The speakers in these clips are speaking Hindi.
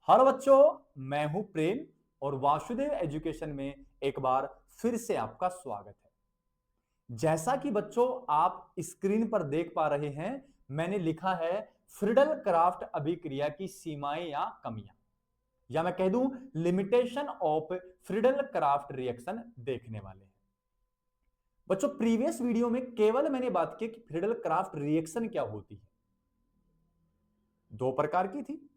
हेलो बच्चों, मैं हूं प्रेम और वासुदेव एजुकेशन में एक बार फिर से आपका स्वागत है। जैसा कि बच्चों आप स्क्रीन पर देख पा रहे हैं, मैंने लिखा है फ्रीडल क्राफ्ट अभिक्रिया की सीमाएं या कमियां, या मैं कह दूं limitation of Friedel craft reaction देखने वाले हैं। बच्चों प्रीवियस वीडियो में केवल मैंने बात की कि फ्रीडल क्राफ्ट रिएक्शन क्या होती है। दो प्रकार की थी।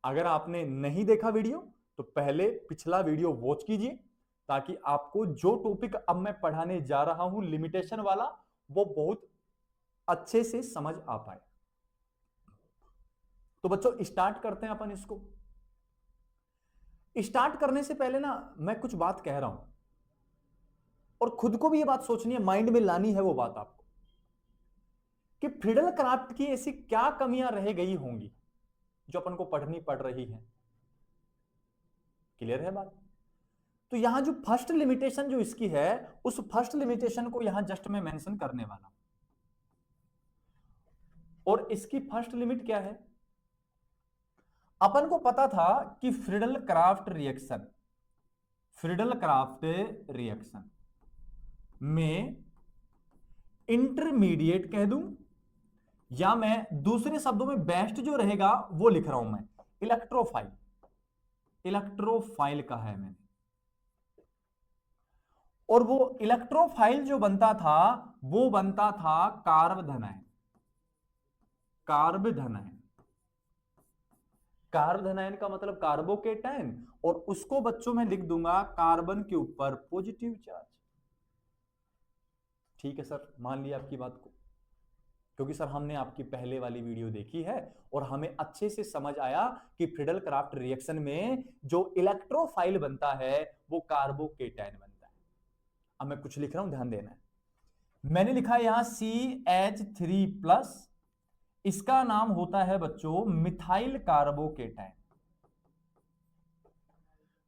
अगर आपने नहीं देखा वीडियो तो पहले पिछला वीडियो वॉच कीजिए, ताकि आपको जो टॉपिक अब मैं पढ़ाने जा रहा हूं लिमिटेशन वाला, वो बहुत अच्छे से समझ आ पाए। तो बच्चों स्टार्ट करते हैं अपन इसको। स्टार्ट करने से पहले ना मैं कुछ बात कह रहा हूं और खुद को भी ये बात सोचनी है, माइंड में लानी है वो बात आपको, कि फ्रीडल क्राफ्ट की ऐसी क्या कमियां रह गई होंगी जो अपन को पढ़नी पड़ रही है। क्लियर है बात? तो यहां जो फर्स्ट लिमिटेशन जो इसकी है, उस फर्स्ट लिमिटेशन को यहां जस्ट मैं मेंशन करने वाला हूं। और इसकी फर्स्ट लिमिट क्या है? अपन को पता था कि फ्रीडल क्राफ्ट रिएक्शन में इंटरमीडिएट कह दूं, या मैं दूसरे शब्दों में बेस्ट जो रहेगा वो लिख रहा हूं मैं, इलेक्ट्रोफाइल का है मैंने। और वो इलेक्ट्रोफाइल जो बनता था वो बनता था कार्बोधनायन। कार्बोधनायन का मतलब कार्बोकेटायन, और उसको बच्चों में लिख दूंगा कार्बन के ऊपर पॉजिटिव चार्ज। ठीक है सर, मान लिया आपकी बात को, क्योंकि सर हमने आपकी पहले वाली वीडियो देखी है और हमें अच्छे से समझ आया कि फ्रीडल क्राफ्ट रिएक्शन में जो इलेक्ट्रोफाइल बनता है वो कार्बोकेटायन बनता है। अब मैं कुछ लिख रहा हूं, ध्यान देना है। मैंने लिखा है यहां CH3+, इसका नाम होता है बच्चों मिथाइल कार्बोकेटायन।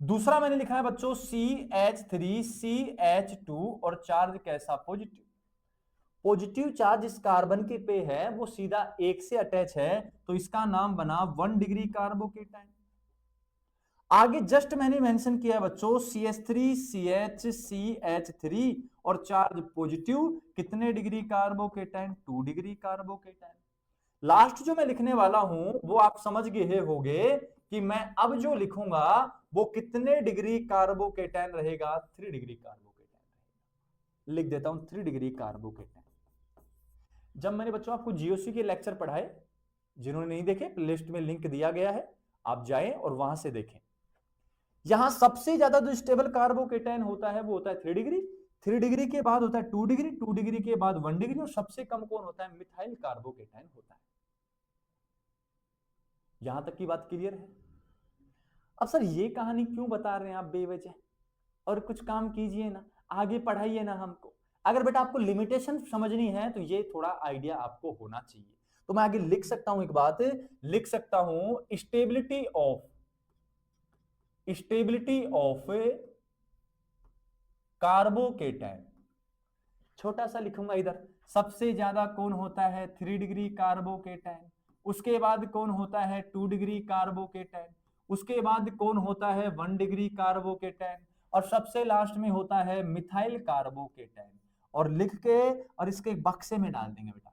दूसरा मैंने लिखा है बच्चों CH3CH2, और चार्ज कैसा? पॉजिटिव। पॉजिटिव चार्ज इस कार्बन के पे है, वो सीधा एक से अटैच है, तो इसका नाम बना 1 डिग्री कार्बोकेटायन। आगे जस्ट मैंने मेंशन किया बच्चों CH3CH3, और चार्ज पॉजिटिव, कितने degree carbocation? 2 degree carbocation. Last जो मैं लिखने वाला हूं वो आप समझ गए होंगे कि मैं अब जो लिखूंगा वो कितने डिग्री कार्बोकेटायन रहेगा? 3 डिग्री कार्बोकेटायन रहेगा। लिख देता हूं 3 डिग्री कार्बोकेटायन। जब मैंने बच्चों आपको जीओसी के लेक्चर पढ़ाए, जिन्होंने नहीं देखे प्लेलिस्ट में लिंक दिया गया है, आप जाएं और वहां से देखें। यहां सबसे ज्यादा जो स्टेबल कार्बोकेटायन होता है वो होता है 3 डिग्री, 3 डिग्री के बाद होता है 2 डिग्री, 2 डिग्री के बाद 1 डिग्री, और सबसे कम कौन होता है? मिथाइल कार्बोकेटायन होता है। यहां तक की बात क्लियर है? अब सर ये कहानी क्यों बता रहे हैं आप बेवजह? और कुछ काम कीजिए ना, आगे पढ़ाइए ना हमको। अगर बेटा आपको लिमिटेशन समझनी है तो ये थोड़ा आइडिया आपको होना चाहिए। तो मैं आगे लिख सकता हूं, एक बात लिख सकता हूं, स्टेबिलिटी ऑफ कार्बोकेटायन। छोटा सा लिखूंगा इधर, सबसे ज्यादा कौन होता है? 3 डिग्री कार्बोकेटायन। उसके बाद कौन होता है? 2 डिग्री कार्बोकेटायन। उसके बाद कौन होता है? 1 डिग्री कार्बोकेटायन। और सबसे लास्ट में होता है मिथाइल कार्बोकेटायन। और लिख के और इसके बक्से में डाल देंगे बेटा।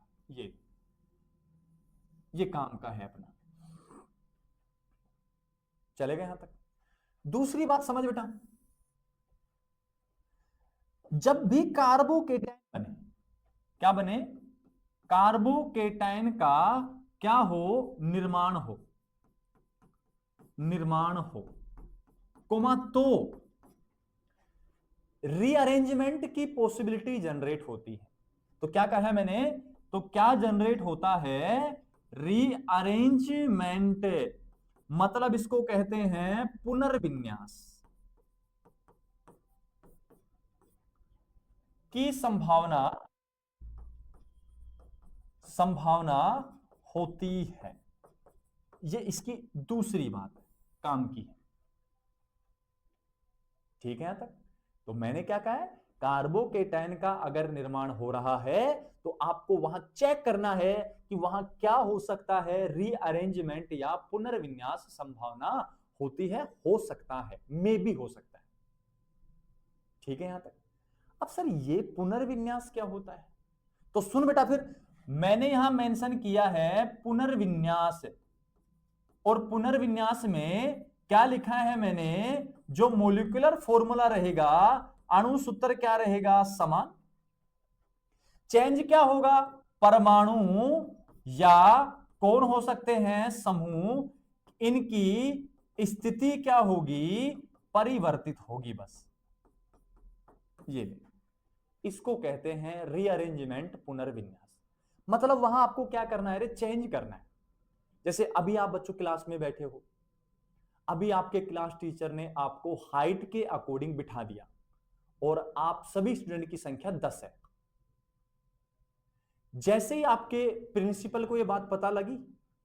ये काम का है अपना। चलेगा यहां तक? दूसरी बात समझ बेटा, जब भी कार्बोकेटायन बने, क्या बने? कार्बोकेटायन का क्या हो? निर्माण हो कोमा, तो रीअरेंजमेंट की पॉसिबिलिटी जनरेट होती है। तो क्या कहा है मैंने? तो क्या जनरेट होता है? रीअरेंजमेंट, मतलब इसको कहते हैं पुनर्विन्यास की संभावना होती है। ये इसकी दूसरी बात काम की है। ठीक है यहां तक? तो मैंने क्या कहा है, कार्बोकेटायन का अगर निर्माण हो रहा है तो आपको वहां चेक करना है कि वहां क्या हो सकता है, रीअरेंजमेंट या पुनर्विन्यास संभावना होती है, हो सकता है, मे भी हो सकता है। ठीक है यहां तक। अब सर ये पुनर्विन्यास क्या होता है? तो सुन बेटा, फिर मैंने यहां मेंशन किया है पुनर्विन्यास, और पुनर्विन्यास में क्या लिखा है मैंने, जो मोलिकुलर फॉर्मूला रहेगा, अणु सूत्र क्या रहेगा, समान। चेंज क्या होगा, परमाणु या कौन हो सकते हैं, समूह, इनकी स्थिति क्या होगी, परिवर्तित होगी। बस ये इसको कहते हैं रीअरेंजमेंट, पुनर्विन्यास। मतलब वहां आपको क्या करना है रे, चेंज करना है। जैसे अभी आप बच्चों क्लास में बैठे हो, अभी आपके क्लास टीचर ने आपको हाइट के अकॉर्डिंग बिठा दिया और आप सभी स्टूडेंट की संख्या 10 है। जैसे ही आपके प्रिंसिपल को यह बात पता लगी,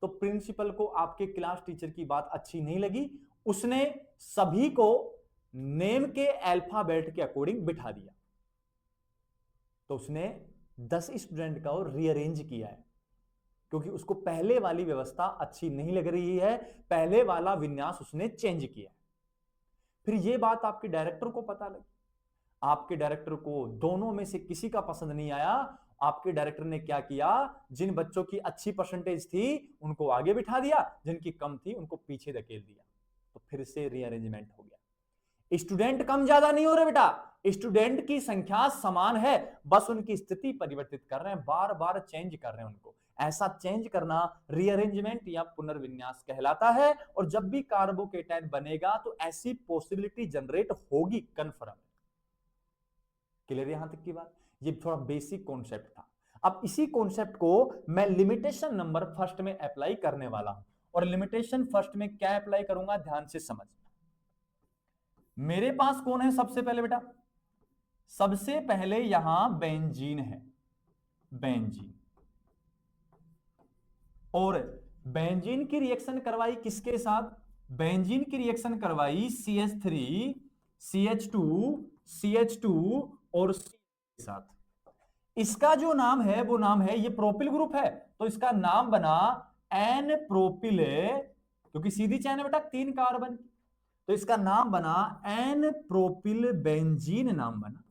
तो प्रिंसिपल को आपके क्लास टीचर की बात अच्छी नहीं लगी, उसने सभी को नेम के अल्फाबेट के अकॉर्डिंग बिठा दिया। तो उसने 10 स्टूडेंट का और रीअरेंज किया है, क्योंकि उसको पहले वाली व्यवस्था अच्छी नहीं लग रही है, पहले वाला विन्यास उसने चेंज किया। फिर यह बात आपके डायरेक्टर को पता लगी, आपके डायरेक्टर को दोनों में से किसी का पसंद नहीं आया। आपके डायरेक्टर ने क्या किया, जिन बच्चों की अच्छी परसेंटेज थी उनको आगे बिठा दिया, जिनकी कम थी उनको पीछे धकेल दिया। तो फिर से रीअरेंजमेंट हो गया। स्टूडेंट कम ज्यादा नहीं हो रहे बेटा, स्टूडेंट की संख्या समान है, बस उनकी स्थिति परिवर्तित कर रहे हैं, बार बार चेंज कर रहे हैं उनको। ऐसा चेंज करना रीअरेंजमेंट या पुनर्विन्यास कहलाता है। और जब भी कार्बोकेटाइन बनेगा तो ऐसी पॉसिबिलिटी जनरेट होगी, कंफर्म। क्लियर यहां तक की बात? ये थोड़ा बेसिक कॉन्सेप्ट था। अब इसी कॉन्सेप्ट को मैं लिमिटेशन नंबर फर्स्ट में अप्लाई करने वाला हूं। और लिमिटेशन फर्स्ट में क्या अप्लाई करूंगा, ध्यान से समझ। मेरे पास कौन है सबसे पहले बेटा, सबसे पहले यहां बेंजीन है, बेंजीन। और बेंजीन की रिएक्शन करवाई किसके साथ, बेंजीन की रिएक्शन करवाई CH3 CH2 और C के साथ। इसका जो नाम है वो नाम है, ये प्रोपिल ग्रुप है, तो इसका नाम बना एन प्रोपिल, क्योंकि सीधी चैन है बेटा 3 कार्बन, तो इसका नाम बना एन प्रोपिल बेंजीन नाम बना।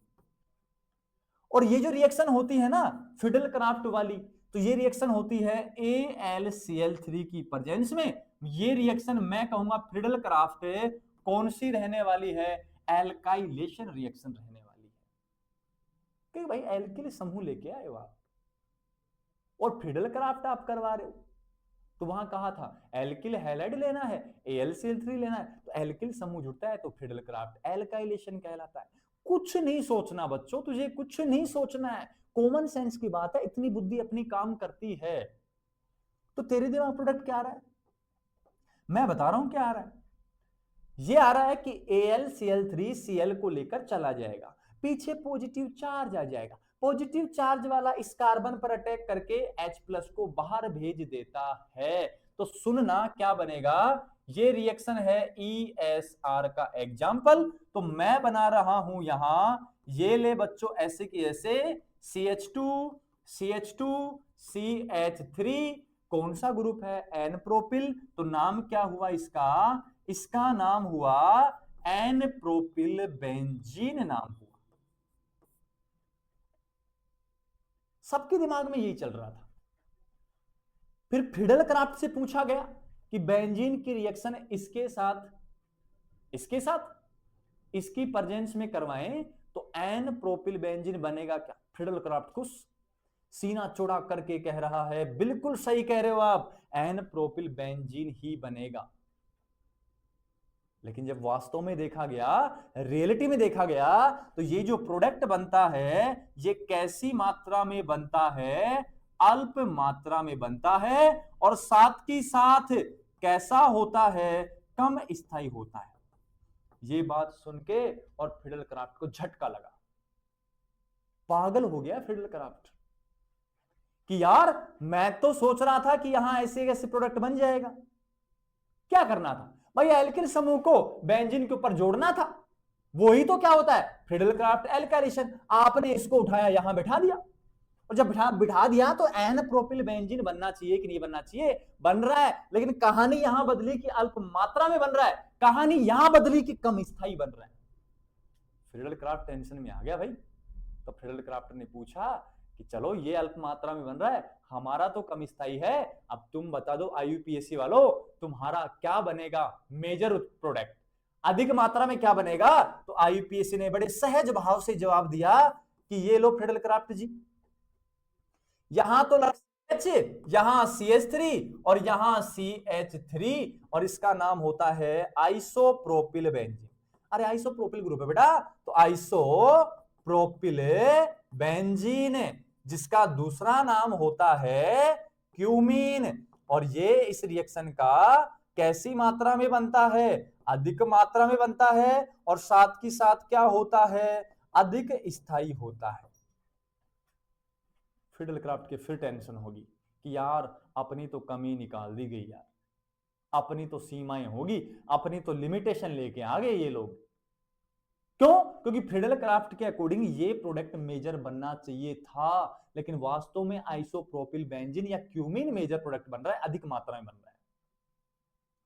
और ये जो रिएक्शन होती है ना फिडल क्राफ्ट वाली, तो ये रिएक्शन होती है AlCl3 की प्रेजेंस में। ये रिएक्शन मैं कहूंगा फिडल क्राफ्ट कौन सी रहने वाली है, एल्काइलेशन रिएक्शन रहने वाली है। कि भाई एल्किल समूह लेके आए हो आप और फिडल क्राफ्ट आप करवा रहे हो, तो वहां कहा था एल्किल हैलाइड लेना है, AlCl3 लेना है, तो एल्किल समूह जुड़ता है तो फिडल क्राफ्ट एल्काइलेशन कहलाता है। कुछ नहीं सोचना बच्चों, तुझे कुछ नहीं सोचना है, कॉमन सेंस की बात है, इतनी बुद्धि अपनी काम करती है। तो तेरे दिमाग प्रोडक्ट क्या आ रहा है, मैं बता रहा हूं क्या आ रहा है। ये आ रहा है कि AlCl3 Cl को लेकर चला जाएगा, पीछे पॉजिटिव चार्ज आ जाएगा, पॉजिटिव चार्ज वाला इस कार्बन पर अटैक करके H+ को बाहर भेज देता है। तो सुनना क्या बनेगा, ये रिएक्शन है ESR का एग्जाम्पल। तो मैं बना रहा हूं यहां, ये ले बच्चों ऐसे की ऐसे CH2 CH3, कौन सा ग्रुप है, एन प्रोपिल, तो नाम क्या हुआ इसका, इसका नाम हुआ एन प्रोपिल बेंजीन नाम हुआ। सबके दिमाग में यही चल रहा था। फिर फिडल क्राफ्ट से पूछा गया कि बेंजीन की रिएक्शन इसके साथ इसकी प्रेजेंस में करवाएं तो एन प्रोपिल बेंजीन बनेगा क्या। फिडल क्राफ्ट खुश, सीना चौड़ा करके कह रहा है बिल्कुल सही कह रहे हो आप, एन प्रोपिल बेंजीन ही बनेगा। लेकिन जब वास्तव में देखा गया, रियलिटी में देखा गया, तो ये जो प्रोडक्ट बनता है ये कैसी मात्रा में बनता है, अल्प मात्रा में बनता है, और साथ ही साथ कैसा होता है, कम स्थायी होता है। ये बात सुन के और फिडल क्राफ्ट को झटका लगा, पागल हो गया फिडल क्राफ्ट कि यार मैं तो सोच रहा था कि यहां ऐसे ऐसे प्रोडक्ट बन जाएगा। क्या करना था भाई, एल्किल समूह को बेंजीन के ऊपर जोड़ना था, वही तो क्या होता है फिडल क्राफ्ट एल्काइलेशन। आपने इसको उठाया यहां बिठा दिया, और जब बिठा दिया तो एन प्रोपिल बेंजीन बनना चाहिए कि नहीं बनना चाहिए, बन रहा है। लेकिन कहानी यहां बदली कि अल्प मात्रा में बन रहा है, कहानी यहां बदली कि कम स्थायी बन रहा है। फ्रीडल क्राफ्ट टेंशन में आ गया भाई। तो फ्रीडल क्राफ्ट ने पूछा कि चलो ये अल्प मात्रा में बन रहा है, हमारा तो कम स्थायी है, अब तुम बता दो आईयूपीएससी वालों, तुम्हारा क्या बनेगा मेजर प्रोडक्ट, अधिक मात्रा में क्या बनेगा। तो आईयूपीएससी ने बड़े सहज भाव से जवाब दिया कि ये लो फ्रीडल क्राफ्ट जी, यहां तो H, यहां CH3 और यहां CH3 और इसका नाम होता है आइसोप्रोपिल बेंजीन। अरे आइसोप्रोपिल ग्रुप है बेटा, तो आइसोप्रोपिल बेंजीन जिसका दूसरा नाम होता है क्यूमीन। और ये इस रिएक्शन का कैसी मात्रा में बनता है, अधिक मात्रा में बनता है और साथ की साथ क्या होता है, अधिक स्थायी होता है। फ्रीडल क्राफ्ट के फिर टेंशन होगी कि यार अपनी तो कमी निकाल दी गई यार, अपनी तो सीमाएं होगी, अपनी तो लिमिटेशन लेके आ गए ये लोग। क्यों? क्योंकि फ्रीडल क्राफ्ट के अकॉर्डिंग ये प्रोडक्ट मेजर बनना चाहिए था, लेकिन वास्तव में आइसोप्रोपिल बेंजीन या क्यूमीन मेजर प्रोडक्ट बन रहा है, अधिक मात्रा में बन रहा है।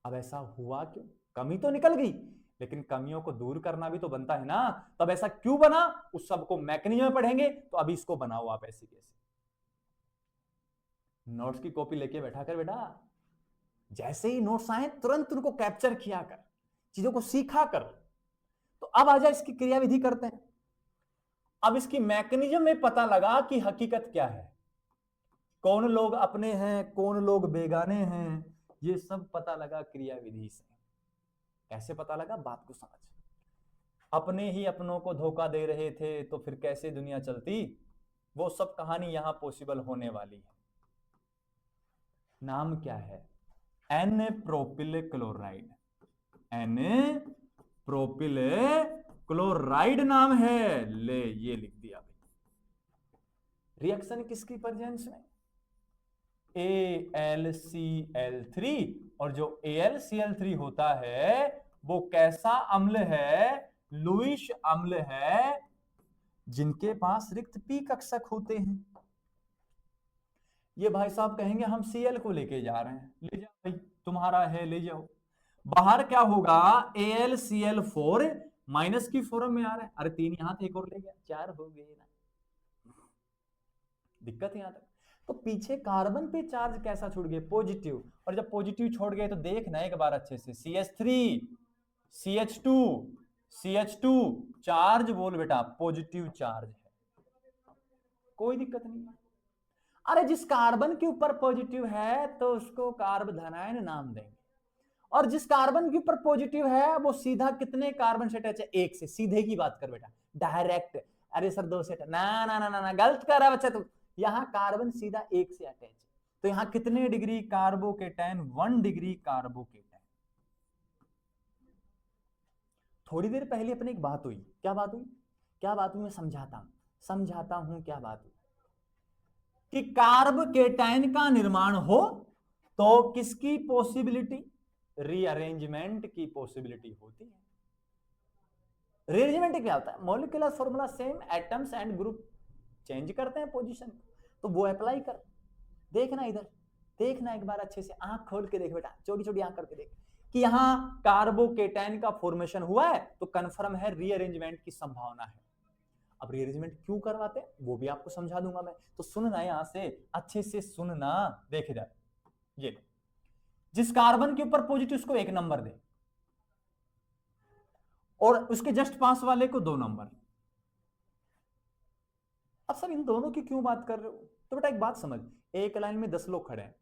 अब ऐसा हुआ क्यों? कमी तो निकल गई, लेकिन कमियों को दूर करना भी तो बनता है ना। तब ऐसा क्यों बना, उस सबको मैकेनिज्म में पढ़ेंगे। तो अभी इसको बनाओ आप ऐसे कैसे। नोट्स की कॉपी लेके बैठा कर बेटा, जैसे ही नोट्स आए तुरंत उनको कैप्चर किया कर, चीजों को सीखा कर। तो अब आजा इसकी क्रियाविधि करते हैं। अब इसकी मैकेनिज्म में पता लगा कि हकीकत क्या है, कौन लोग अपने हैं, कौन लोग बेगाने हैं, ये सब पता लगा क्रियाविधि से। कैसे पता लगा, बात को समझ। अपने ही अपनों को धोखा दे रहे थे तो फिर कैसे दुनिया चलती, वो सब कहानी यहां पॉसिबल होने वाली है। नाम क्या है, N propyl chloride, N propyl chloride नाम है। ले ये लिख दिया भाई। रिएक्शन किसकी प्रेजेंस में, AlCl3, और जो AlCl3 होता है वो कैसा अम्ल है, लुईस अम्ल है, जिनके पास रिक्त पी कक्षक होते हैं। ये भाई साहब कहेंगे हम Cl को लेके जा रहे हैं, ले जाओ भाई, तुम्हारा है ले जाओ। बाहर क्या होगा, AlCl4 माइनस की फॉर्म में आ रहा है। अरे 3 यहां थे, एक और ले गया, 4 हो गए ना। दिक्कत यहां तक। तो पीछे कार्बन पे चार्ज कैसा छूट गया, पॉजिटिव। और जब पॉजिटिव छोड़ गए तो देखना एक बार अच्छे से, CH3 CH2 CH2 चार्ज बोल बेटा, पॉजिटिव चार्ज है, कोई दिक्कत नहीं है। अरे जिस कार्बन के ऊपर पॉजिटिव है तो उसको कार्बोधनायन नाम देंगे, और जिस कार्बन के ऊपर पॉजिटिव है वो सीधा कितने कार्बन से अटैच है, एक से। सीधे की बात कर बेटा, डायरेक्ट। अरे सर 2 से, ना ना ना ना, गलत कर रहा है बच्चा तू। यहां कार्बन सीधा 1 से अटैच है, तो यहां कितने डिग्री कार्बोकेटायन, 1 डिग्री कार्बोकेटायन। थोड़ी देर पहले अपनी एक बात हुई, क्या बात हुई, क्या बात हुई, मैं समझाता हूं क्या बात हुई। कि कार्बोकेटायन का निर्माण हो तो किसकी पॉसिबिलिटी, रीअरेंजमेंट की पॉसिबिलिटी होती है। रीअरेंजमेंट क्या होता है, molecular formula same, atoms and group change करते हैं पोजीशन, तो वो अप्लाई कर। देखना इधर, देखना एक बार अच्छे से, आंख खोल के देख बेटा, छोटी छोटी आंख करके देख कि यहां कार्बोकेटायन का फॉर्मेशन हुआ है, तो कंफर्म है रीअरेंजमेंट की संभावना है। अब रीअरेंजमेंट क्यों करवाते हैं वो भी आपको समझा दूंगा मैं, तो सुनना, यहां से अच्छे से सुनना। देख इधर, ये जिस कार्बन के ऊपर पॉजिटिव उसको 1 नंबर दे, और उसके जस्ट पास वाले को 2 नंबर। अब सब इन दोनों की क्यों बात कर रहे हो, तो बेटा एक बात समझ, एक लाइन में 10 लोग खड़े हैं,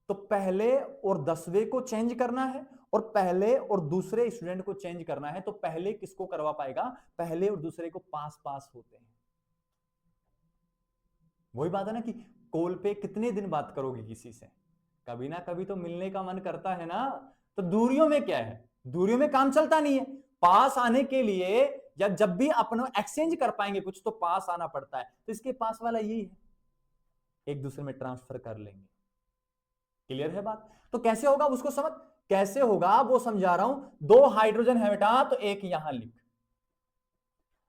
तो पहले और 10वें को चेंज करना है, और पहले और दूसरे स्टूडेंट को चेंज करना है, तो पहले किसको करवा पाएगा, पहले और दूसरे को पास पास होते हैं। वही बात है ना कि कॉल पे कितने दिन बात करोगे किसी से, कभी ना कभी तो मिलने का मन करता है ना। तो दूरियों में क्या है, दूरियों में काम चलता नहीं है। पास आने के लिए जब भी अपना एक्सचेंज कर पाएंगे कुछ, तो पास आना पड़ता है। तो इसके पास वाला यही है, एक दूसरे में ट्रांसफर कर लेंगे। क्लियर है बात? तो कैसे होगा उसको समझ, कैसे होगा वो समझा रहा हूं। 2 हाइड्रोजन है बेटा, तो एक यहां लिख।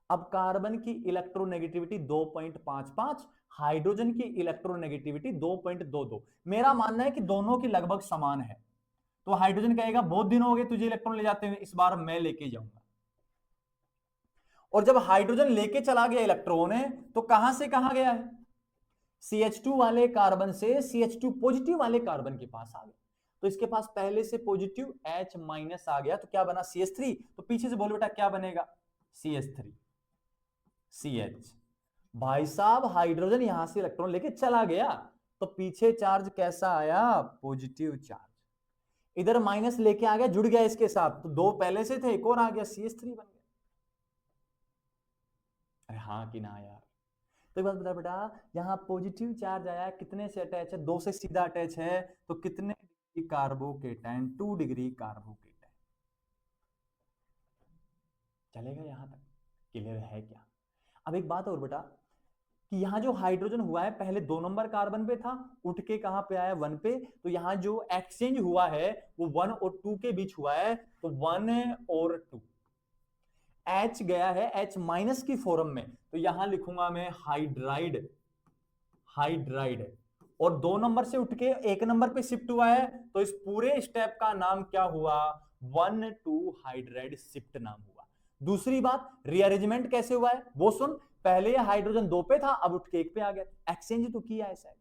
अब कार्बन की इलेक्ट्रोनेगेटिविटी 2.55, हाइड्रोजन की इलेक्ट्रोनेगेटिविटी 2.22। मेरा मानना है कि दोनों की लगभग समान है, तो हाइड्रोजन कहेगा बहुत दिन हो गए तुझे इलेक्ट्रॉन ले जाते हुए, इस बार मैं लेके जाऊंगा। और जब हाइड्रोजन लेके चला गया इलेक्ट्रॉन है तो कहां से कहां गया है, CH2 वाले कार्बन से CH2 पॉजिटिव वाले कार्बन के पास आ गया। तो इसके पास पहले से पॉजिटिव H माइनस आ गया, तो क्या बना CH3। तो पीछे से बोलो बेटा क्या बनेगा, CH3 CH। भाई साहब हाइड्रोजन यहां से इलेक्ट्रॉन लेके चला गया तो पीछे चार्ज कैसा आया, पॉजिटिव चार्ज। इधर माइनस लेके आ गया, जुड़ गया इसके साथ, तो दो पहले से थे, एक और आ गया, CH3 बन गया। अरे हाँ कि ना यार। तो एक बात बता बेटा, यहाँ पॉजिटिव चार्ज आया, कितने से अटैच है, 2 से सीधा अटैच है, तो कितने डिग्री कार्बोकेटाइन, 2 डिग्री कार्बोकेटाइन। चलेगा यहां तक, क्लियर है क्या। अब एक बात और बेटा कि यहां जो हाइड्रोजन हुआ है पहले 2 नंबर कार्बन पे था, उठ के कहां पे आया 1 पे, तो यहां जो एक्सचेंज हुआ है वो 1 और 2 के बीच हुआ है, तो 1 और 2। H गया है H माइनस की फॉर्म में, तो यहां लिखूंगा मैं हाइड्राइड, हाइड्राइड। और 2 नंबर से उठ के 1 नंबर पे शिफ्ट हुआ है, तो इस पूरे स्टेप का नाम क्या हुआ, 1,2 हाइड्राइड शिफ्ट नाम हुआ। दूसरी बात, रीअरेंजमेंट कैसे हुआ है वो सुन। पहले हाइड्रोजन 2 पे था, अब उठ के 1 पे आ गया, एक्सचेंज तो किया है शायद।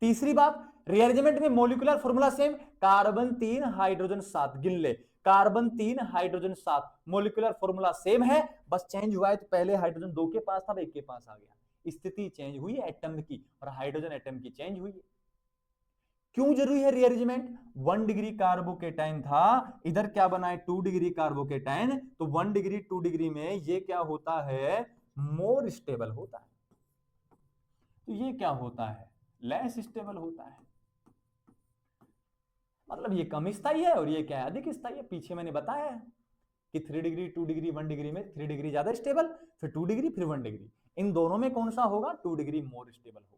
तीसरी बात, रीअरेंजमेंट में molecular formula same, carbon 3 hydrogen 7, गिन ले, carbon 3 hydrogen 7, molecular formula same है, बस चेंज हुआ है, तो पहले हाइड्रोजन 2 के पास था, अब 1 के पास आ गया। स्थिति चेंज हुई है एटम की, और हाइड्रोजन एटम की चेंज हुई है। क्यों जरूरी है रीअरेंजमेंट, 1 डिग्री कार्बोकेटाइन था, इधर क्या बना है 2 डिग्री कार्बोकेटाइन, तो 1 डिग्री 2 डिग्री में ये क्या होता है, मोर स्टेबल होता है, तो ये क्या होता है, लेस स्टेबल होता है। मतलब ये कम स्थायी है और ये क्या है, अधिक स्थायी है। पीछे मैंने बताया है कि 3 डिग्री 2 डिग्री 1 डिग्री में 3 डिग्री ज्यादा स्टेबल, फिर 2 डिग्री फिर 1 डिग्री, इन दोनों में कौन सा होगा, 2 डिग्री मोर स्टेबल होगा।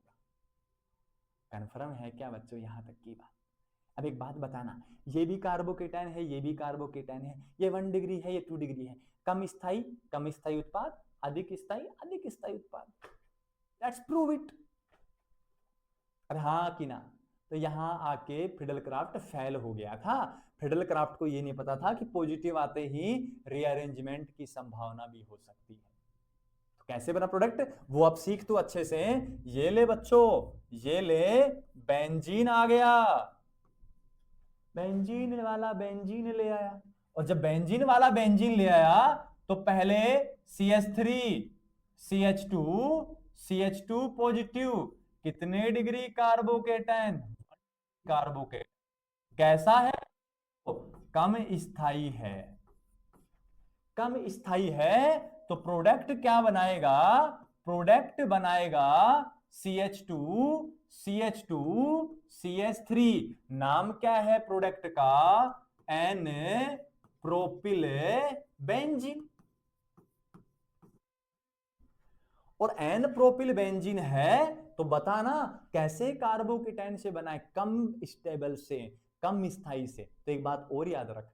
कन्फर्म है क्या बच्चों यहां तक की बात। अब एक बात बताना, ये भी कार्बोकेटाइन है, ये भी कार्बोकेटाइन है, ये 1 डिग्री है, ये 2 डिग्री है, कम स्थायी उत्पाद, अधिक स्थायी उत्पाद, लेट्स प्रूव इट। अरे हाँ कि ना। तो यहां आके फिडल क्राफ्ट फेल हो गया था। फिडल क्राफ्ट को ये नहीं पता था कि पॉजिटिव आते ही रीअरेंजमेंट की संभावना भी हो सकती है। तो कैसे बना प्रोडक्ट, वो अब सीख तो अच्छे से। ये ले बच्चों, ये ले, बेंजीन आ गया, बेंजीन वाला बेंजीन ले आया। और जब बेंजीन वाला बेंजीन ले आया तो पहले CH3 CH2 CH2 पॉजिटिव, कितने डिग्री कार्बोकेटाइन, कार्बोकेट, कैसा है, कम स्थायी है, कम स्थायी है, तो प्रोडक्ट क्या बनाएगा, प्रोडक्ट बनाएगा CH2 CH2 CH3, नाम क्या है प्रोडक्ट का, एन प्रोपिल बेंजीन। और एन प्रोपिल बेंजीन है तो बता ना कैसे कार्बोकेटाइन से बना है, कम स्टेबल से, कम स्थायी से। तो एक बात और याद रख,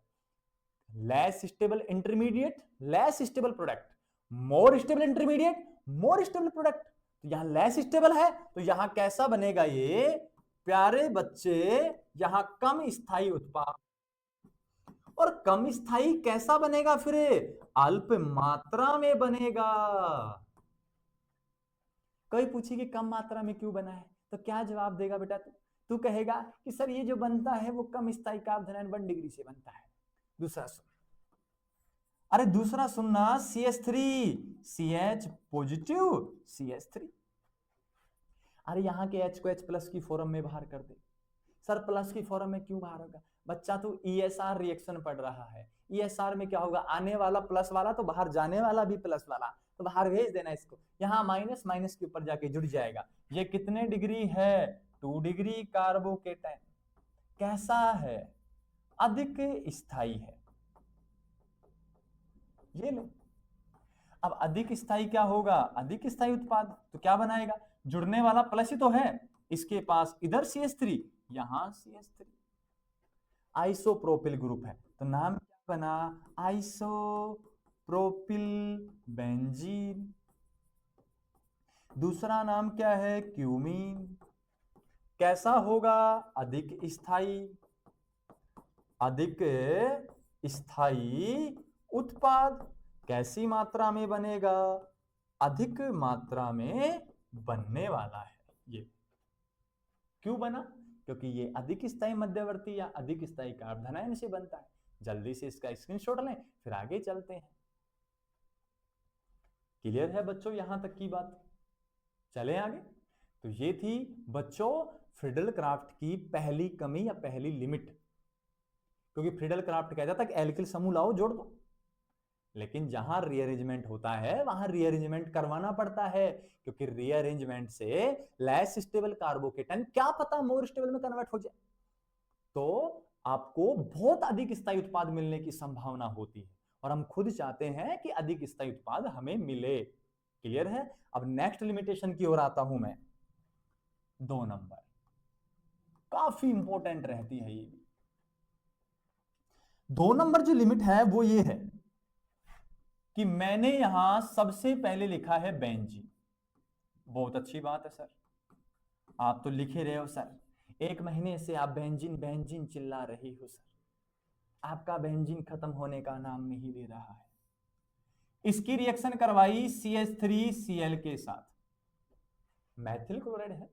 less stable intermediate less stable product, more stable intermediate more stable product. तो यहां लेस स्टेबल है तो यहां कैसा बनेगा, ये प्यारे बच्चे यहां कम स्थायी उत्पाद। और कम स्थायी कैसा बनेगा फिर, अल्प मात्रा में बनेगा। कोई पूछे कि कम मात्रा में क्यों बना है, तो क्या जवाब देगा बेटा तू कहेगा कि सर ये जो बनता है वो कम स्थायी कार्बन 1 डिग्री से बनता है। दूसरा सुन, अरे दूसरा सुनना, CH3 CH पॉजिटिव CH3, अरे यहां के H को H प्लस की फॉर्म में बाहर कर दे। सर प्लस की फॉर्म में क्यों बाहर होगा, बच्चा तू ESR रिएक्शन पढ़ रहा है, ESR में क्या होगा, आने वाला प्लस वाला तो बाहर जाने वाला भी प्लस वाला, तो बाहर भेज देना इसको, यहां माइनस माइनस के ऊपर जाके जुड़ जाएगा। ये कितने डिग्री है, 2 डिग्री कार्बोकेटाइन, कैसा है, अधिक स्थायी है। ये ले, अब अधिक स्थायी क्या होगा, अधिक स्थायी उत्पाद, तो क्या बनाएगा, जुड़ने वाला प्लस ही तो है, इसके पास इधर CH3 यहां CH3, आइसोप्रोपिल ग्रुप है, तो नाम क्या बना, आइसोप्रोपिल बेंजीन। दूसरा नाम क्या है, क्यूमीन, कैसा होगा, अधिक स्थायी। अधिक स्थायी उत्पाद कैसी मात्रा में बनेगा? अधिक मात्रा में बनने वाला है। ये क्यों बना? क्योंकि ये अधिक स्थायी मध्यवर्ती या अधिक स्थायी कार्बोधनायन से बनता है। जल्दी से इसका स्क्रीनशॉट लें, फिर आगे चलते हैं। क्लियर है बच्चों यहां तक की बात? चलें आगे। तो ये थी बच्चों फ्रीडल क्राफ्ट की पहली कमी या पहली लिमिट, क्योंकि फ्रीडल क्राफ्ट कहता था कि एल्किल समूह लाओ जोड़ दो, लेकिन जहां रीअरेंजमेंट होता है वहां रीअरेंजमेंट करवाना पड़ता है, क्योंकि रीअरेंजमेंट से लेस स्टेबल कार्बोकेटन क्या पता मोर स्टेबल में कन्वर्ट हो जाए, तो आपको बहुत अधिक स्थायी उत्पाद मिलने की संभावना होती है, और हम खुद चाहते हैं कि अधिक स्थायी उत्पाद हमें मिले। क्लियर है? अब नेक्स्ट लिमिटेशन की ओर आता हूं मैं। 2 नंबर काफी इंपॉर्टेंट रहती है ये। 2 नंबर जो लिमिट है वो ये है कि मैंने यहां सबसे पहले लिखा है बेंजीन। बहुत अच्छी बात है सर, आप तो लिखे रहे हो सर, 1 महीने से आप बेंजीन बेंजीन चिल्ला रही हो सर, आपका बेंजीन खत्म होने का नाम नहीं ले रहा है। इसकी रिएक्शन करवाई CH3Cl के साथ, मैथिल क्लोराइड है,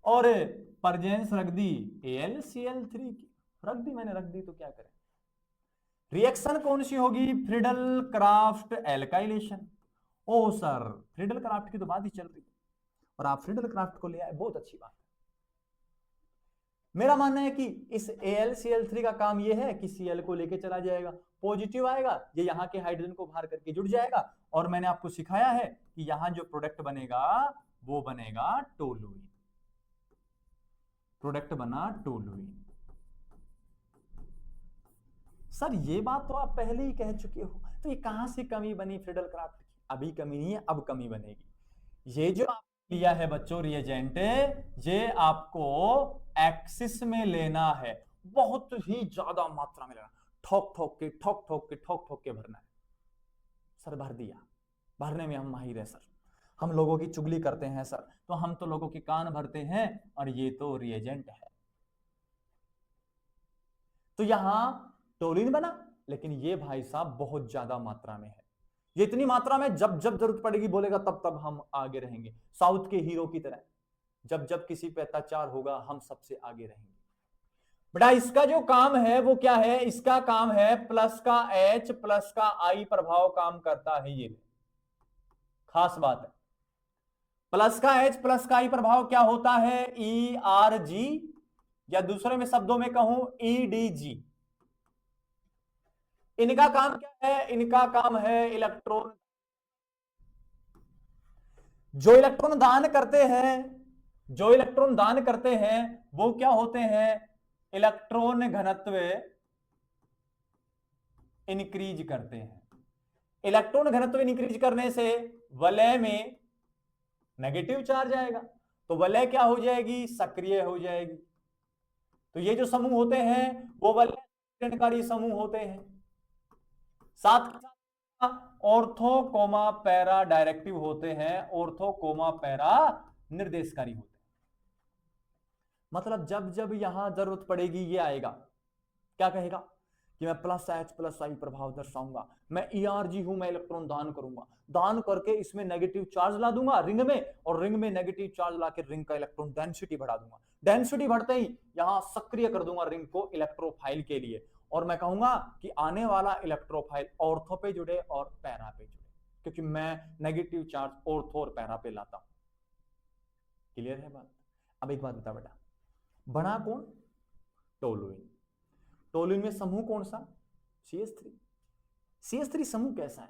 और परजेंस रख दी AlCl3 की, रख दी मैंने, रख दी तो क्या करें। रिएक्शन कौन सी होगी? Friedel Crafts alkylation. ओ सर, फ्रीडल क्राफ्ट की तो बात ही चल रही है और आप फ्रीडल क्राफ्ट को ले आए, बहुत अच्छी बात है। मेरा मानना है कि इस AlCl3 का काम यह है कि Cl को लेके चला जाएगा, पॉजिटिव आएगा, ये यहां के हाइड्रोजन को बाहर करके जुड़ जाएगा, और मैंने आपको सिखाया है कि यहां जो प्रोडक्ट बनेगा वो बनेगा टोलुइन। प्रोडक्ट बना टोलुइन। सर ये बात तो आप पहले ही कह चुके हो, तो ये कहां से कमी बनी फ्रीडल क्राफ्ट की? अभी कमी नहीं है, अब कमी बनेगी। ये जो आप लिया है बच्चों रिएजेंट, ये आपको एक्सिस में लेना है, बहुत ही ज्यादा मात्रा में लेना, ठोक ठोक के ठोक ठोक के ठोक ठोक के भरना है। सर भर दिया, भरने में हम माहिर है सर, हम लोगों की चुगली करते हैं सर, तो हम तो लोगों के कान भरते हैं, और ये तो रिएजेंट है। तो यहां टोलिन बना, लेकिन ये भाई साहब बहुत ज्यादा मात्रा में है, ये इतनी मात्रा में जब जब जरूरत पड़ेगी बोलेगा तब तब हम आगे रहेंगे, साउथ के हीरो की तरह, जब जब किसी पे अत्याचार होगा हम सबसे आगे रहेंगे। बेटा इसका जो काम है वो क्या है? इसका काम है प्लस का H प्लस का I प्रभाव काम करता है, ये खास बात है। प्लस का H प्लस का I प्रभाव क्या होता है? ERG, या दूसरे में शब्दों में कहूं EDG। इनका काम क्या है? इनका काम है इलेक्ट्रॉन, जो इलेक्ट्रॉन दान करते हैं, जो इलेक्ट्रॉन दान करते हैं वो क्या होते हैं? इलेक्ट्रॉन घनत्व इंक्रीज करते हैं। इलेक्ट्रॉन घनत्व इंक्रीज करने से वलय में नेगेटिव चार्ज आएगा, तो वलय क्या हो जाएगी? सक्रिय हो जाएगी। तो ये जो समूह होते हैं वो वलय सक्रियणकारी समूह होते हैं। साथ ऑर्थो कोमा पैरा डायरेक्टिव होते हैं, ऑर्थो कोमा पैरा निर्देशकारी होते हैं। मतलब जब जब यहां जरूरत पड़ेगी ये आएगा, क्या कहेगा कि मैं प्लस H प्लस I प्रभाव दर्शाऊंगा, मैं ERG हूं, मैं इलेक्ट्रॉन दान करूंगा, दान करके इसमें नेगेटिव चार्ज ला दूंगा रिंग में, और रिंग में नेगेटिव चार्ज लाके रिंग का इलेक्ट्रॉन डेंसिटी बढ़ा दूंगा, डेंसिटी बढ़ते ही यहां सक्रिय कर दूंगा रिंग को इलेक्ट्रोफाइल के लिए, और मैं कहूंगा कि आने वाला इलेक्ट्रोफाइल ऑर्थो पे जुड़े और पैरा पे जुड़े, क्योंकि मैं नेगेटिव चार्ज ऑर्थो और पैरा पे लाता हूं। क्लियर है बात? अब एक बात बता बेटा, बना कौन? टोलुइन। टोलुइन में समूह कौन सा? CH3। CH3 समूह कैसा है?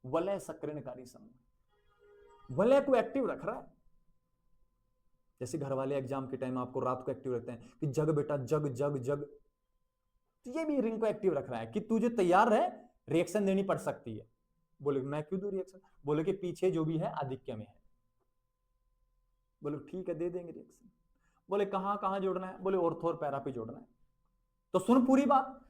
वलय सक्रियणकारी समूह, वलय को एक्टिव रख रहा है। जैसे घर वाले एग्जाम के टाइम आपको रात को एक्टिव रखते हैं कि जग बेटा जग जग जग, तो ये भी रिंग को एक्टिव रख रहा है कि तुझे तैयार है, रिएक्शन देनी पड़ सकती है। बोले मैं क्यों दूं रिएक्शन? बोले कि पीछे जो भी है आधिक्य में है। बोले ठीक है दे देंगे रिएक्शन। बोले कहां कहां जोड़ना है? बोले ऑर्थो और पैरा पे जोड़ना है। तो सुन पूरी बात,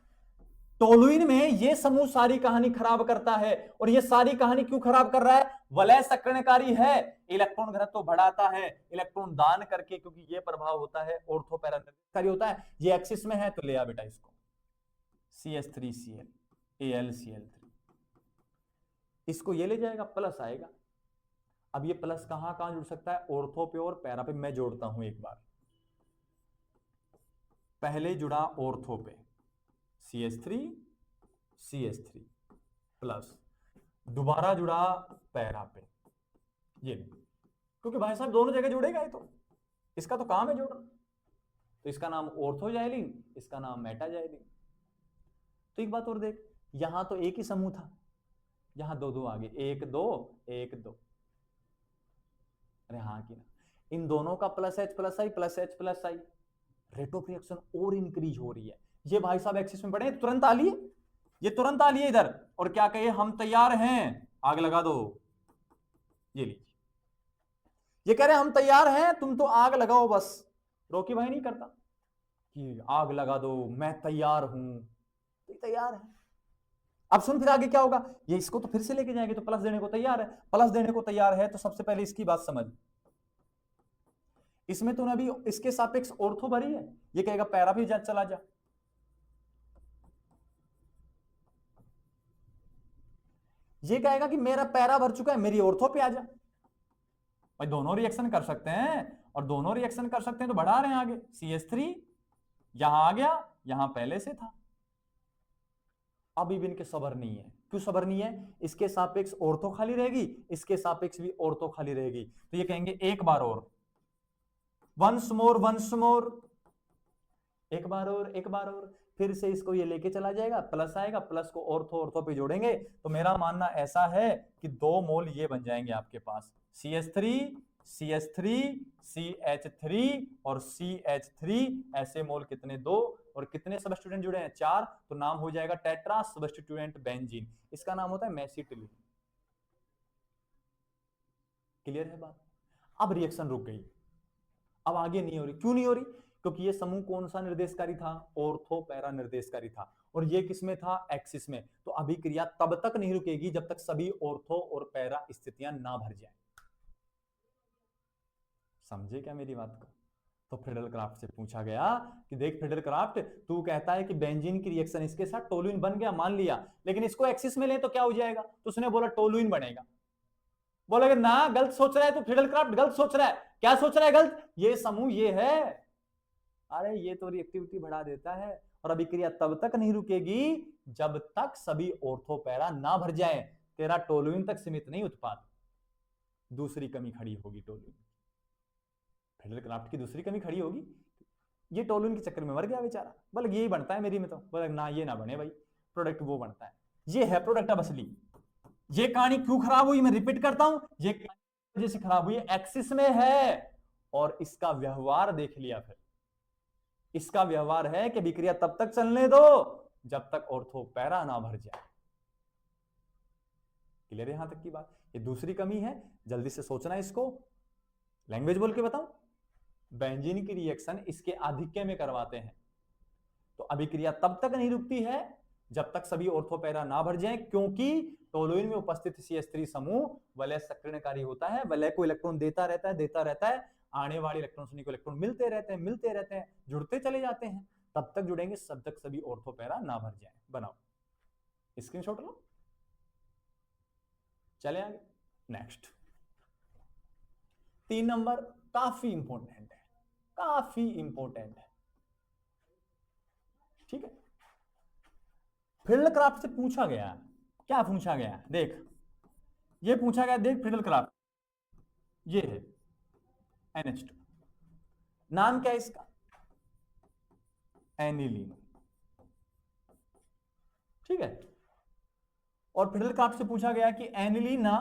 टोलुइन में ये समूह सारी कहानी खराब करता है, और ये सारी कहानी क्यों खराब कर रहा है? वलय सक्रियणकारी है, इलेक्ट्रॉन घनत्व बढ़ाता है इलेक्ट्रॉन दान करके, क्योंकि ये प्रभाव होता है ऑर्थो पैरा निर्देशकारी होता है, ये एक्सिस में है, तो ले आ बेटा इसको। CH3Cl, AlCl3, इसको ये ले जाएगा, प्लस आएगा। अब ये प्लस कहां कहां जुड़ सकता है? ऑर्थो पे और पैरा पे। मैं जोड़ता हूं एक बार। पहले जुड़ा ऑर्थो पे CH3 CH3 प्लस, दोबारा जुड़ा पैरा पे, ये क्योंकि भाई साहब दोनों जगह जुड़ेगा ये, तो इसका तो काम है जोड़ना। तो इसका नाम ऑर्थोजाइलिन, इसका नाम मेटाजाइलिन। तो एक बात और देख, यहां तो एक ही समूह था, यहां दो दो आगे, 1 2 1 2। अरे हाँ कि ना, इन दोनों का plus H plus I plus H plus I, rate of reaction और इंक्रीज हो रही है। ये भाई साहब एक्सिस में बढ़े, तुरंत आ लिए, ये तुरंत आ लिए इधर, और क्या कहिए, हम तैयार हैं, आग लगा दो। ये लीजिए, ये कह रहे हैं हम तैयार हैं, तुम तो आग लगाओ बस। रोकी भाई नहीं करता कि आग लगा दो, मैं तैयार हूं, तो तैयार है। अब सुन फिर आगे क्या होगा, ये इसको तो फिर से लेके जाएंगे, तो प्लस देने को तैयार है, प्लस देने को तैयार है, तो सबसे पहले इसकी बात समझ। इसमें तो अभी इसके सापेक्ष ऑर्थो भरी है, ये कहेगा पैरा भी जा, चला जा। ये कहेगा कि मेरा पैरा भर चुका है, मेरी ऑर्थो पे आ जा। भाई दोनों रिएक्शन कर सकते हैं, और दोनों रिएक्शन कर सकते हैं तो बढ़ा रहे हैं आगे। CH3 यहां आ गया, यहां पहले से था। अभी भी इनके सबर नहीं है। क्यों सबर नहीं है? इसके सापेक्ष ऑर्थो खाली रहेगी, इसके सापेक्ष भी ऑर्थो खाली रहेगी, तो ये कहेंगे एक बार और, वंस मोर, एक बार और, एक बार और। फिर से इसको ये लेके चला जाएगा, प्लस आएगा, प्लस को ऑर्थो ऑर्थो पे जोड़ेंगे, तो मेरा मानना ऐसा है कि 2 मोल ये बन जाएंगे आपके पास, CH3 CH3 CH3 और CH3। ऐसे मोल कितने? 2। और कितने सबस्टिट्यूएंट जुड़े हैं? 4। तो नाम हो जाएगा टेट्रा सबस्टिट्यूएंट बेंजीन, इसका नाम होता है मेसिटिलीन। क्लियर है बात? अब रिएक्शन रुक गई, अब आगे नहीं हो रही। क्यों नहीं हो रही? क्योंकि ये समूह कौन सा निर्देशकारी था? ऑर्थो पैरा निर्देशकारी था, और ये किसमें था? एक्सिस में। तो अभिक्रिया तब तक नहीं रुकेगी जब तक सभी ऑर्थो और पैरा स्थितियां ना भर जाए। समझे क्या मेरी बात को? तो फ्रीडल-क्राफ्ट से पूछा गया कि देख फ्रीडल-क्राफ्ट, तू कहता है कि बेंजीन की रिएक्शन इसके साथ टोलुइन बन गया, मान लिया, लेकिन इसको एक्सिस में ले तो क्या हो जाएगा? तो उसने बोला टोलुइन बनेगा। बोलेगा ना, गलत सोच रहा है, तो फ्रीडल-क्राफ्ट गलत सोच रहा है। क्या सोच रहा है गलत? ये समूह ये है, अरे ये तो रिएक्टिविटी बढ़ा देता है, और अभिक्रिया तब तक नहीं रुकेगी जब तक सभी ऑर्थो पैरा ना भर जाए। तेरा टोलुइन तक सीमित नहीं उत्पाद, दूसरी कमी खड़ी होगी टोलुइन। फ्रीडल-क्राफ्ट की दूसरी कमी खड़ी होगी, ये टोलुइन के चक्कर में मर गया बेचारा। बोले यही बनता है मेरी में, तो बोले ना ये ना बने भाई, प्रोडक्ट वो बनता है, ये है प्रोडक्ट अब असली। ये कहानी क्यों खराब हुई? मैं रिपीट करता हूं, ये वजह से खराब हुई, एक्सिस में है, और इसका व्यवहार देख लिया। फिर इसका व्यवहार है कि विक्रिया तब तक चलने दो जब तक ऑर्थो पैरा ना भर जाए। क्लियर है यहां तक की बात? ये दूसरी कमी है, जल्दी से सोचना इसको, लैंग्वेज बोल के बताऊं। बेंजीन की रिएक्शन इसके आधिक्य में करवाते हैं, तो अभिक्रिया तब तक नहीं रुकती है जब तक सभी ऑर्थो पैरा ना भर जाए, क्योंकि टोलुइन में उपस्थित CH3 समूह वलय सक्रियणकारी होता है, वलय को इलेक्ट्रॉन देता रहता है, आने वाले इलेक्ट्रॉन से इलेक्ट्रॉन मिलते रहते हैं, जुड़ते चले जाते हैं, तब तक जुड़ेंगे जब तक सभी ऑर्थो पैरा ना भर जाए। बनाओ, स्क्रीनशॉट लो, चले आगे। नेक्स्ट 3 नंबर काफी इंपॉर्टेंट है, काफी इंपॉर्टेंट है, ठीक है। फ्रीडल-क्राफ्ट से पूछा गया, क्या पूछा गया? देख, ये पूछा गया, देख फ्रीडल-क्राफ्ट, ये है NH2, नाम क्या है इसका? एनिलीन, ठीक है। और फ्रीडल-क्राफ्ट से पूछा गया कि एनिलीन ना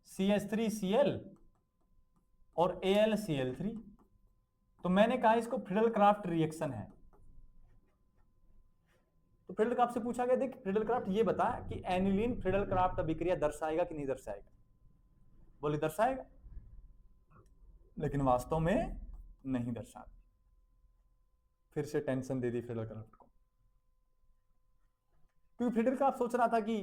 CH3Cl और AlCl3, तो मैंने कहा इसको फ्रीडल-क्राफ्ट रिएक्शन है। तो फ्रीडल-क्राफ्ट से पूछा गया, देख फ्रीडल-क्राफ्ट ये बता कि एनिलीन फ्रीडल-क्राफ्ट अभिक्रिया दर्शाएगा कि नहीं दर्शाएगा? बोले दर्शाएगा, लेकिन वास्तव में नहीं दर्शाता। फिर से टेंशन दे दी फ्रीडल-क्राफ्ट को, क्योंकि फ्रीडल-क्राफ्ट सोच रहा था कि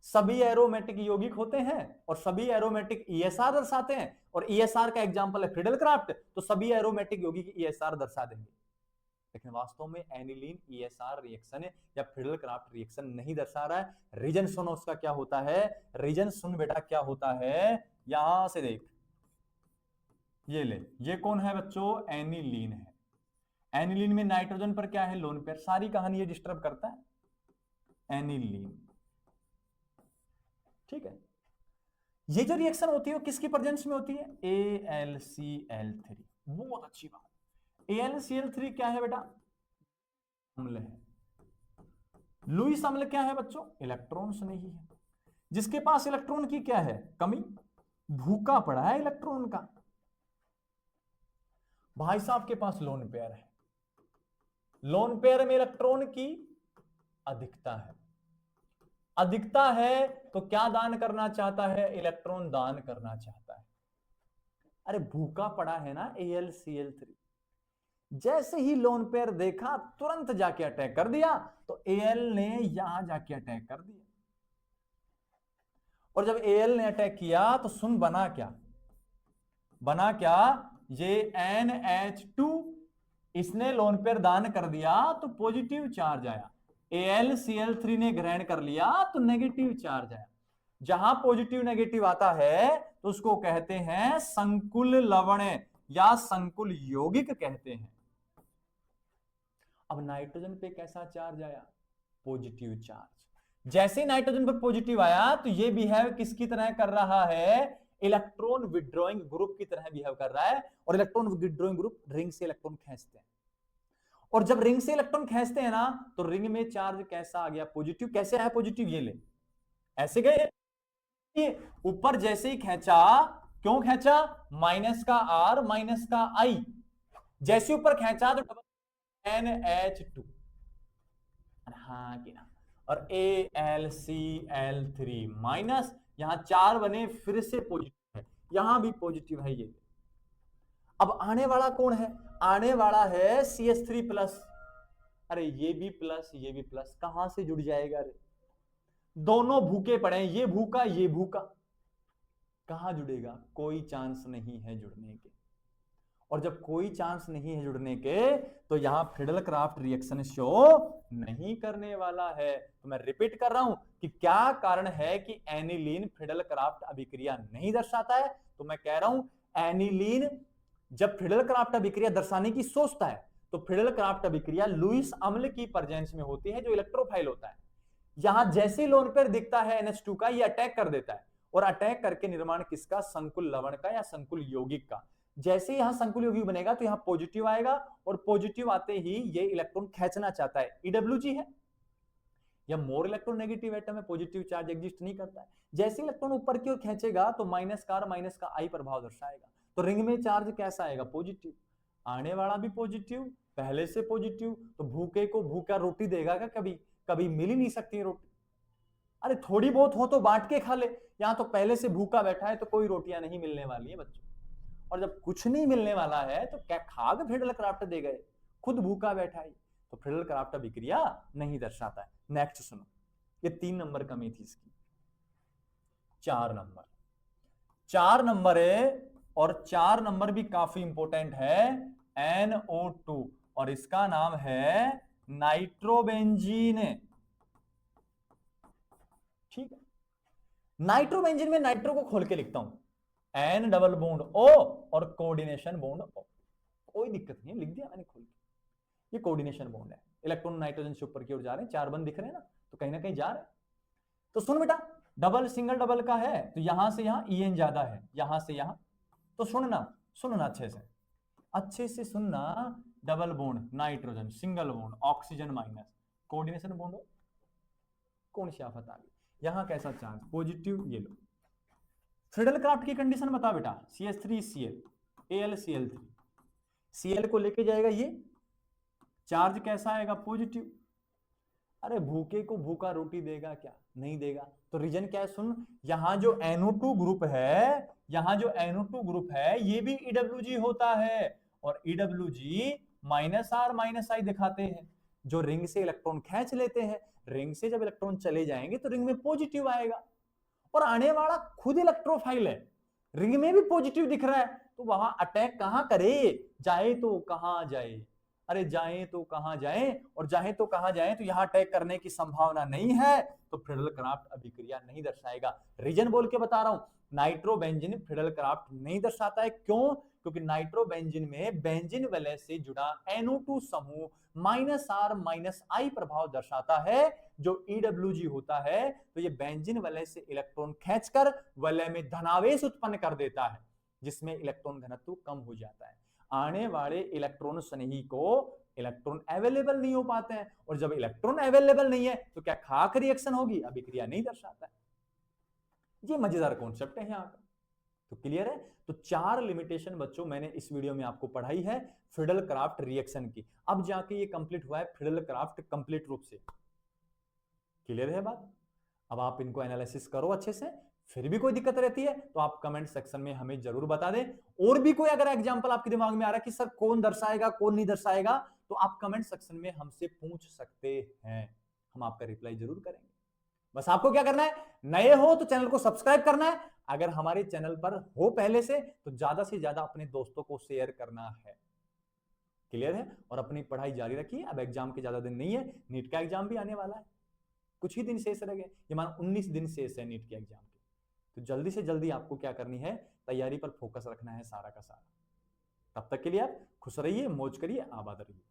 सभी एरोमेटिक यौगिक होते हैं और सभी एरोमेटिक ESR दर्शाते हैं, और ESR का एग्जांपल है फ्रीडल-क्राफ्ट, तो सभी एरोमेटिक यौगिक ESR दर्शा देंगे। लेकिन वास्तव में एनिलीन ESR रिएक्शन या फ्रीडल क्राफ्ट रिएक्शन नहीं दर्शा रहा है। रीजन सुनो उसका क्या होता है, रीजन सुन बेटा क्या होता है, यहां से देख, ये ले, ये कौन है बच्चों, एनिलीन है। एनिलीन में नाइट्रोजन पर क्या है, लोन पेयर, सारी कहानी ये डिस्टर्ब करता है, एनिलीन। ठीक है, ये जो रिएक्शन होती है वो किसकी प्रेजेंस में होती है, AlCl3। बहुत अच्छी बात, AlCl3 क्या है बेटा, अम्ल है। लुईस अम्ल क्या है बच्चों, इलेक्ट्रॉन्स नहीं है। जिसके पास इलेक्ट्रॉन की क्या है, कमी, भूखा पड़ा है इलेक्ट्रॉन का। भाई साहब के पास लोन पेयर है, लोन पेयर में इलेक्ट्रॉन की अधिकता है, अधिकता है तो क्या दान करना चाहता है, इलेक्ट्रॉन दान करना चाहता है। अरे भूखा पड़ा है ना AlCl3, जैसे ही लोन पेयर देखा तुरंत जाके अटैक कर दिया, तो Al ने यहां जाके अटैक कर दिया। और जब Al ने अटैक किया तो सुन बना क्या, बना क्या, ये NH2, इसने लोन पेयर दान कर दिया तो पॉजिटिव चार्ज आया, AlCl3 ने ग्रहण कर लिया तो नेगेटिव चार्ज आया। जहां पॉजिटिव नेगेटिव आता है तो उसको कहते हैं संकुल लवण या संकुल यौगिक कहते हैं। अब नाइट्रोजन पे कैसा चार्ज आया, पॉजिटिव चार्ज। जैसे नाइट्रोजन पर पॉजिटिव आया तो ये बिहेव किसकी तरह कर रहा है, इलेक्ट्रॉन विड्रॉइंग ग्रुप की तरह बिहेव कर रहा है। और इलेक्ट्रॉन विड्रॉइंग ग्रुप रिंग से इलेक्ट्रॉन खींचते हैं, और जब रिंग से इलेक्ट्रॉन खींचते हैं ना तो रिंग में चार्ज कैसा आ गया, पॉजिटिव। कैसे आया पॉजिटिव, ये ले, ऐसे गए ऊपर, जैसे ही खींचा, क्यों खींचा, माइनस का R माइनस का I, जैसे ऊपर खींचा तो NH2, हाँ कि ना, और AlCl3 माइनस, यहां 4 बने, फिर से पॉजिटिव है, यहां भी पॉजिटिव है ये। अब आने वाला कौन है, आने वाला है CH3 प्लस। अरे ये भी प्लस, ये भी प्लस, कहां से जुड़ जाएगा रे, दोनों भूखे पड़े हैं, ये भूखा ये भूखा, कहां जुड़ेगा, कोई चांस नहीं है जुड़ने के। और जब कोई चांस नहीं है जुड़ने के तो यहां फ्रीडल क्राफ्ट रिएक्शन शो नहीं करने वाला है। तो मैं रिपीट कर रहा हूं कि क्या कारण है कि एनिलीन फ्रीडल क्राफ्ट अभिक्रिया नहीं दर्शाता है। तो मैं कह रहा हूं एनिलीन जब फ्रीडल क्राफ्ट अभिक्रिया दर्शाने की सोचता है तो फ्रीडल क्राफ्ट अभिक्रिया लुईस अम्ल की प्रेजेंस में होती है जो इलेक्ट्रोफाइल होता है। यहां जैसे लोन पेयर दिखता है NH2 का, ये अटैक कर देता है, और अटैक करके निर्माण किसका, संकुल लवण का या संकुल यौगिक का। जैसे यहां संकुल यौगिक बनेगा तो यहां पॉजिटिव आएगा, और पॉजिटिव आते ही ये इलेक्ट्रॉन खींचना चाहता है, EWG है, या मोर इलेक्ट्रोनेगेटिव एटम में पॉजिटिव चार्ज एग्जिस्ट नहीं करता है। जैसे इलेक्ट्रॉन ऊपर की ओर खींचेगा तो माइनस का I प्रभाव दर्शाएगा, तो रिंग में चार्ज कैसा आएगा, पॉजिटिव। आने वाला भी पॉजिटिव, पहले से पॉजिटिव, तो भूखे को भूखा रोटी देगा क्या, कभी कभी मिल ही नहीं सकती रोटी। अरे थोड़ी बहुत हो तो बांट के खा ले, यहां तो पहले से भूखा बैठा है तो कोई रोटियां नहीं मिलने वाली है बच्चों। और जब कुछ नहीं मिलने वाला है तो क्या खा के फ्रीडल क्राफ्ट दे गए, खुद भूखा बैठा है, तो फ्रीडल क्राफ्ट अभिक्रिया नहीं दर्शाता है। नेक्स्ट सुनो, ये 3 नंबर कमी थी इसकी। 4 नंबर, 4 नंबर है, और 4 नंबर भी काफी इंपॉर्टेंट है, NO2, और इसका नाम है नाइट्रोबेंजीन। ठीक है, नाइट्रोबेंजीन में नाइट्रो को खोल के लिखता हूं, N डबल बॉन्ड O और कोऑर्डिनेशन बॉन्ड O, कोई दिक्कत नहीं है, लिख दिया मैंने खोल के, ये कोऑर्डिनेशन बॉन्ड है। इलेक्ट्रॉन नाइट्रोजन से ऊपर की ओर जा रहे हैं, 4 बंद दिख रहे हैं ना, तो कहीं ना कहीं जा रहे हैं। तो सुन बेटा, डबल सिंगल डबल का है तो यहां से यहां EN ज्यादा है, यहां से यहां, तो सुनना अच्छे से सुनना, double bond nitrogen, single bond oxygen minus, coordination bond हो, कौन सी आफत आ गई, यहां कैसा चार्ज, पॉजिटिव। ये लो, फ्रीडल क्राफ्ट की कंडीशन बता बेटा, CH3Cl, AlCl3, Cl को लेके जाएगा, ये चार्ज कैसा आएगा, पॉजिटिव। अरे भूखे को भूखा रोटी देगा क्या, नहीं देगा। तो रीजन क्या है, सुन, यहां जो NO2 ग्रुप है, यहां जो NO2 ग्रुप है ये भी EWG होता है, और EWG -R -I दिखाते हैं, जो रिंग से इलेक्ट्रॉन खींच लेते हैं। रिंग से जब इलेक्ट्रॉन चले जाएंगे तो रिंग में पॉजिटिव आएगा, और आने वाला खुद इलेक्ट्रोफाइल है, रिंग में भी पॉजिटिव दिख रहा है, तो वहां अटैक कहां करे, जाए तो कहां जाए, अरे जाएं तो कहां जाएं, और जाएं तो कहां जाएं, तो यहां अटैक करने की संभावना नहीं है, तो फ्रीडल क्राफ्ट अभिक्रिया नहीं दर्शाएगा। रीजन बोल के बता रहा हूं, नाइट्रोबेंजीन फ्रीडल क्राफ्ट नहीं दर्शाता है। क्यों? क्योंकि नाइट्रोबेंजीन में बेंजीन वैलेंस से जुड़ा NO2 समूह -R-I प्रभाव दर्शाता है। जो EWG होता है तो ये बेंजीन वैलेंस से इलेक्ट्रॉन खींचकर वलय में धनावेश उत्पन्न कर देता है, जिसमें इलेक्ट्रॉन घनत्व कम हो जाता है। आने वाले इलेक्ट्रॉन स्नेही को इलेक्ट्रॉन अवेलेबल नहीं हो पाते हैं, और जब इलेक्ट्रॉन अवेलेबल नहीं है तो क्या खाक रिएक्शन होगी? अभिक्रिया नहीं दर्शाता है। ये मजेदार कॉन्सेप्ट है यहां का। तो क्लियर है? तो 4 लिमिटेशन बच्चों मैंने इस वीडियो में आपको पढ़ाई है फ्रीडल क्राफ्ट रिएक्शन की। अब जाके ये कंप्लीट हुआ है फ्रीडल क्राफ्ट कंप्लीट रूप से। क्लियर है बात? अब आप इनको एनालिसिस करो अच्छे से, फिर भी कोई दिक्कत रहती है तो आप कमेंट सेक्शन में हमें जरूर बता दें। और भी कोई अगर एग्जांपल आपके दिमाग में आ रहा है कि सर कौन दर्शाएगा कौन नहीं दर्शाएगा, तो आप कमेंट सेक्शन में हमसे पूछ सकते हैं, हम आपका रिप्लाई जरूर करेंगे। बस आपको क्या करना है, नए हो तो चैनल को सब्सक्राइब करना है, अगर हमारे चैनल पर हो पहले से तो ज्यादा से ज्यादा अपने दोस्तों को शेयर करना है। क्लियर है? और अपनी पढ़ाई जारी रखिए, अब एग्जाम के ज्यादा दिन नहीं है, नीट का एग्जाम भी आने वाला है, कुछ ही दिन शेष रह गए, ये मान 19 दिन शेष है नीट के एग्जाम के। तो जल्दी से जल्दी आपको क्या करनी है, तैयारी पर फोकस रखना है सारा का सारा। तब तक के लिए आप खुश रहिए, मौज करिए, आबाद रहिए।